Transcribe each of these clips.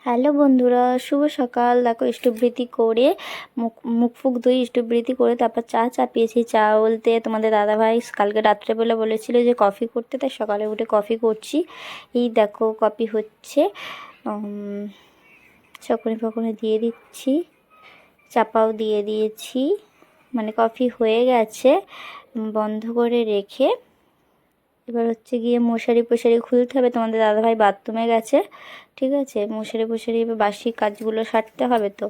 Hello বন্ধুরা, শুভ সকাল। দেখো ইষ্টবৃতি করে মুখ ফুক ধুই ইষ্টবৃতি করে তারপর চা চাপিয়েছি। চা বলতে তোমাদের দাদাভাই কালকে রাত্রেবেলা বলেছিল যে কফি করতে, তাই সকালে উঠে কফি করছি। এই দেখো কফি হচ্ছে, চকনি ফকনি দিয়ে দিচ্ছি, চাপাও দিয়ে দিয়েছি, মানে কফি হয়ে গেছে। বন্ধ করে রেখে এবার হচ্ছে গিয়ে মশারি ফশারি খুলতে হবে। তোমাদের দাদাভাই বাথরুমে গেছে, ঠিক আছে। মশারি ফশারি এবার বাসি কাজগুলো সারতে হবে, তো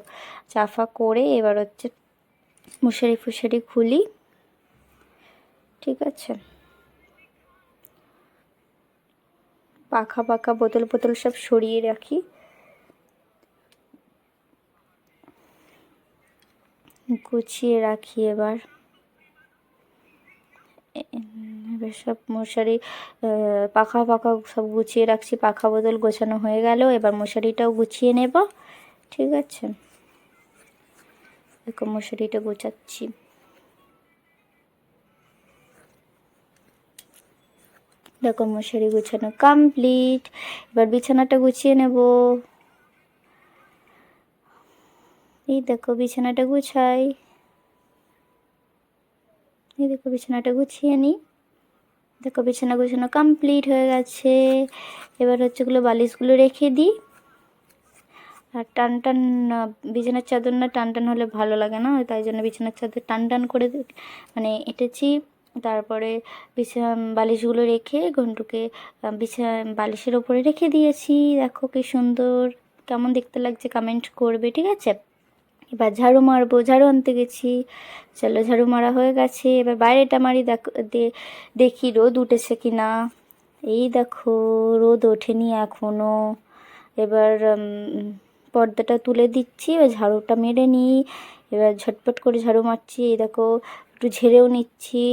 চাফা করে এবার হচ্ছে মশারি ফশারি খুলি, ঠিক আছে। পাখা পাখা বোতল বোতল সব সরিয়ে রাখি, গুছিয়ে রাখি। এবার সব মশারি পাখা পাখা সব গুছিয়ে রাখছি, পাখা বোতল গোছানো হয়ে গেল। এবার মশারিটাও গুছিয়ে নেব, ঠিক আছে। দেখো মশারিটা গোছাচ্ছি। দেখো মশারি গুছানো কমপ্লিট। এবার বিছানাটা গুছিয়ে নেব। এই দেখো বিছানাটা গুছাই, এই দেখো বিছানাটা গুছিয়ে নিই। দেখো বিছানা গুছানো কমপ্লিট হয়ে গেছে। এবার হচ্ছে গুলো বালিশগুলো রেখে দিই। আর টান টান বিছানার চাদর না টান টান হলে ভালো লাগে না, তাই জন্য বিছানার চাদর টান টান করে মানে এঁটেছি। তারপরে বালিশগুলো রেখে ঘন্টুকে বালিশের ওপরে রেখে দিয়েছি। দেখো কি সুন্দর, কেমন দেখতে লাগছে কমেন্ট করবে, ঠিক আছে। এবার ঝাড়ু মারবো, ঝাড়ু আনতে গেছি। চলো ঝাড়ু মারা হয়ে গেছে, এবার বাইরেটা মারি। দেখি রোদ উঠেছে কি না। এই দেখো রোদ ওঠেনি এখনো। এবার পর্দাটা তুলে দিচ্ছি, এবার ঝাড়ুটা মেরে নিই। এবার ঝটপট করে ঝাড়ু মারছি। এই দেখো একটু ঝেড়েও নিচ্ছি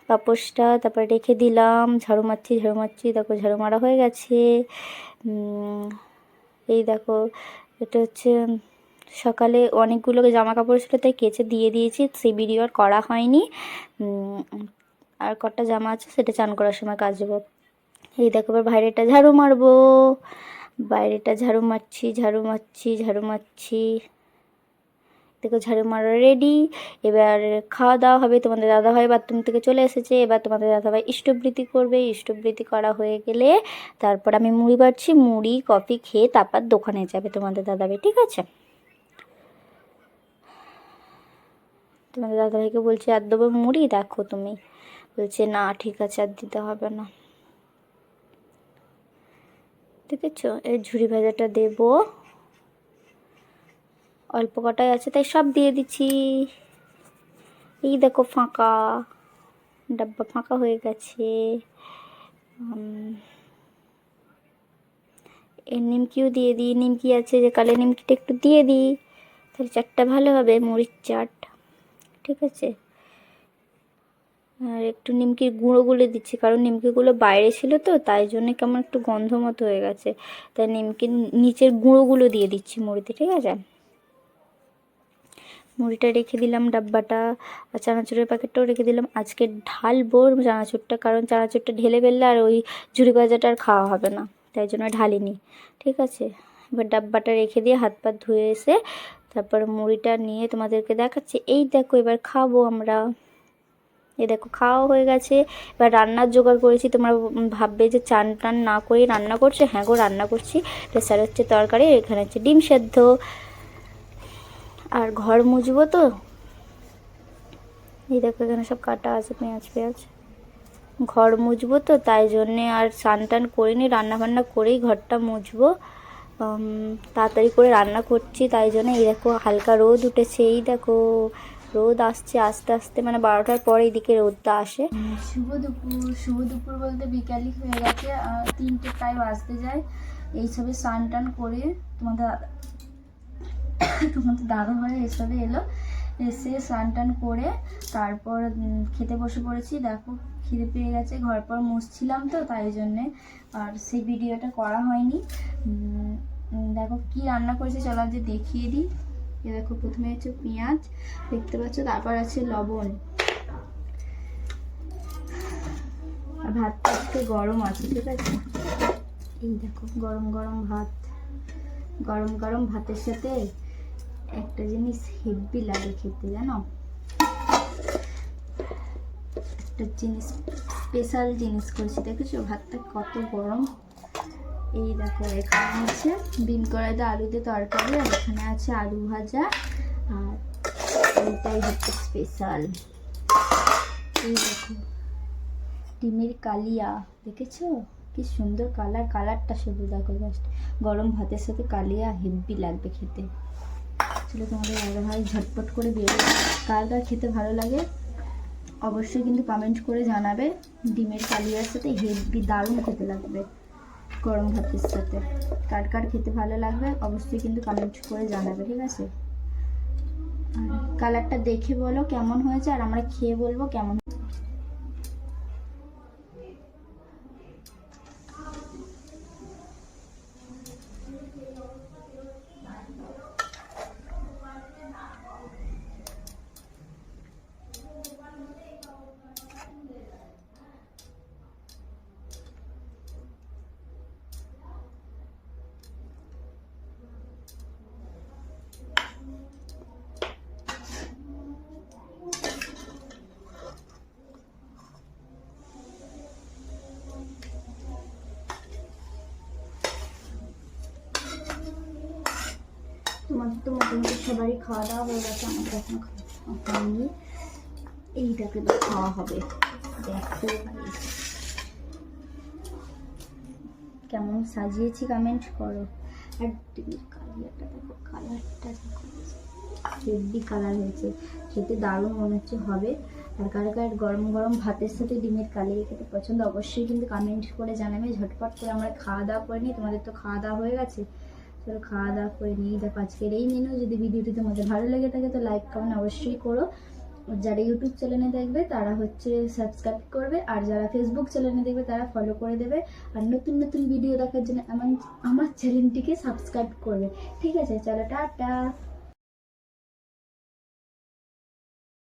পাপোশটা, তারপর রেখে দিলাম। ঝাড়ু মারছি, দেখো ঝাড়ু মারা হয়ে গেছে। এই দেখো এটা হচ্ছে সকালে অনেকগুলো জামা কাপড় ছিল, তাই কেচে দিয়ে দিয়েছি। সেই ভিডিও আর করা হয়নি। আর কটা জামা আছে সেটা চান করার সময় কাচবো। এই দেখো এবার বাইরেটা ঝাড়ু মারবো। বাইরেটা ঝাড়ু মারছি। দেখো ঝাড়ু মারা রেডি। এবার খাওয়া দাওয়া হবে। তোমাদের দাদাভাই বাথরুম থেকে চলে এসেছে। এবার তোমাদের দাদাভাই ইষ্টবৃতি করবে। ইষ্টবৃতি করা হয়ে গেলে তারপর আমি মুড়ি বাড়ছি। মুড়ি কফি খেয়ে তারপর দোকানে যাবে তোমাদের দাদাভাই, ঠিক আছে। তোমাদের দাদাভাইকে বলছি আর দেবো মুড়ি, দেখো তুমি বলছে না ঠিক আছে আর দিতে হবে না। দেখেছো এই ঝুড়ি ভাজাটা দেবো, অল্প কটাই আছে তাই সব দিয়ে দিচ্ছি। এই দেখো ফাঁকা ডাব্বা, ফাঁকা হয়ে গেছে। এর নিমকিও দিয়ে দিই, নিমকি আছে যে কালে নিমকিটা একটু দিয়ে দিই, তাহলে চাটটা ভালো হবে, মুড়ির চাট, ঠিক আছে। আর একটু নিমকির গুঁড়োগুলো দিচ্ছি, কারণ নিমকিগুলো বাইরে ছিল তো, তাই জন্য কেমন একটু গন্ধ মতো হয়ে গেছে, তাই নিমকির নিচের গুঁড়োগুলো দিয়ে দিচ্ছি মুড়িতে, ঠিক আছে। মুড়িটা রেখে দিলাম ডাব্বাটা, আর চানাচুরের প্যাকেটটাও রেখে দিলাম। আজকে ঢালবো চানাচুরটা, কারণ চানাচুরটা ঢেলে ফেললে আর ওই ঝুড়ি ভাজাটা আর খাওয়া হবে না, তাই জন্য ঢালিনি, ঠিক আছে। এবার ডাব্বাটা রেখে দিয়ে হাত পা ধুয়ে এসে তারপর মুড়িটা নিয়ে তোমাদেরকে দেখাচ্ছি। এই দেখো এবার খাবো আমরা। এই দেখো খাওয়া হয়ে গেছে। এবার রান্নার জোগাড় করেছি। তোমরা ভাববে যে চান টান না করে রান্না করছে, হ্যাঁ গো রান্না করছি। প্রেসার হচ্ছে তরকারি, এখানে হচ্ছে ডিম সেদ্ধ। আর ঘর মুছবো তো, এই দেখো এখানে সব কাটা আছে পেঁয়াজ। ঘর মুছবো তো, তাই জন্যে আর স্নান টান করিনি, রান্না বান্না করেই ঘরটা মুছবো। তাড়াতাড়ি করে রান্না করছি, তাই জন্য এই দেখো হালকা রোদ উঠেছে। এই দেখো রোদ আসছে আস্তে আস্তে, মানে 12টার পরে এদিকে রোদটা আসে। শুভ দুপুর বলতে বিকালই হয়ে গেছে, আর 3টে প্রায় বাজতে যায়। এইসবে স্নান টান করে তোমাদের দাদাভাই এসবে এলো, এসে স্নান টান করে তারপর খেতে বসে পড়েছি। দেখো খিদে পেয়ে গেছে, ঘর পর মুছছিলাম তো তাই জন্যে আর সেই ভিডিওটা করা হয়নি। দেখো কি রান্না করেছি চলো আজ দেখিয়ে দিই। এ দেখো প্রথমে হচ্ছে পেঁয়াজ দেখতে পাচ্ছ, তারপর আছে লবণ, আর ভাতটা আজকে গরম আছে, ঠিক আছে। এই দেখো গরম গরম ভাত, গরম গরম ভাতের সাথে একটা জিনিস হেভি লাগে খেতে, জানো, একটা জিনিস স্পেশাল জিনিস করেছি, দেখেছো ভাতটা কত গরম। এই দেখো এখানে আছে বিন কড়াইতে আলু দিয়ে তরকারি, আর এখানে আছে আলু ভাজা, আর এইটাই হচ্ছে স্পেশাল। এই দেখো ডিমের কালিয়া, দেখেছো কি সুন্দর কালার, কালারটা শুধু দেখো জাস্ট। গরম ভাতের সাথে কালিয়া হেভি লাগবে খেতে। চলো তোমাদের দাদা ভাই ঝটপট করে বেরো, কার কার খেতে ভালো লাগে অবশ্যই কিন্তু কমেন্ট করে জানাবে। ডিমের কালিয়ার সাথে হেভি দারুণ খেতে লাগবে গরম ভাতের সাথে। কার কার খেতে ভালো লাগবে অবশ্যই কিন্তু কমেন্ট করে জানাবে, ঠিক আছে। আর কালারটা দেখে বলো কেমন হয়েছে, আর আমরা খেয়ে বলবো কেমন। তোমাদের তো মোটামুটি সবারই খাওয়া দাওয়া হয়ে গেছে, আমাদের এখনো খাওয়া হয়নি। এইটাকে তো খাওয়া হবে, দেখো কেমন সাজিয়েছি কমেন্ট করো। আর ডিমের কালিয়াটা দেখো, কালারটা দেখো হেভি কালার হয়েছে, খেতে দারুণ মনে হচ্ছে হবে। আর কার কার গরম গরম ভাতের সাথে ডিমের কালিয়া খেতে পছন্দ অবশ্যই কিন্তু কমেন্ট করে জানাবে। ঝটপট করে আমরা খাওয়া দাওয়া করে নিই, তোমাদের তো খাওয়া দাওয়া হয়ে গেছে, চলো খাওয়া দাওয়া করে নিই। দেখো আজকের এই মেনু। যদি ভিডিওটি তোমাদের ভালো লেগে থাকে তো লাইক কমেন্ট অবশ্যই করো। যারা ইউটিউব চ্যানেলে দেখবে তারা হচ্ছে সাবস্ক্রাইব করবে, আর যারা ফেসবুক চ্যানেলে দেখবে তারা ফলো করে দেবে। আর নতুন নতুন ভিডিও দেখার জন্য আমার চ্যানেলটিকে সাবস্ক্রাইব করবে, ঠিক আছে। চলো টাটা।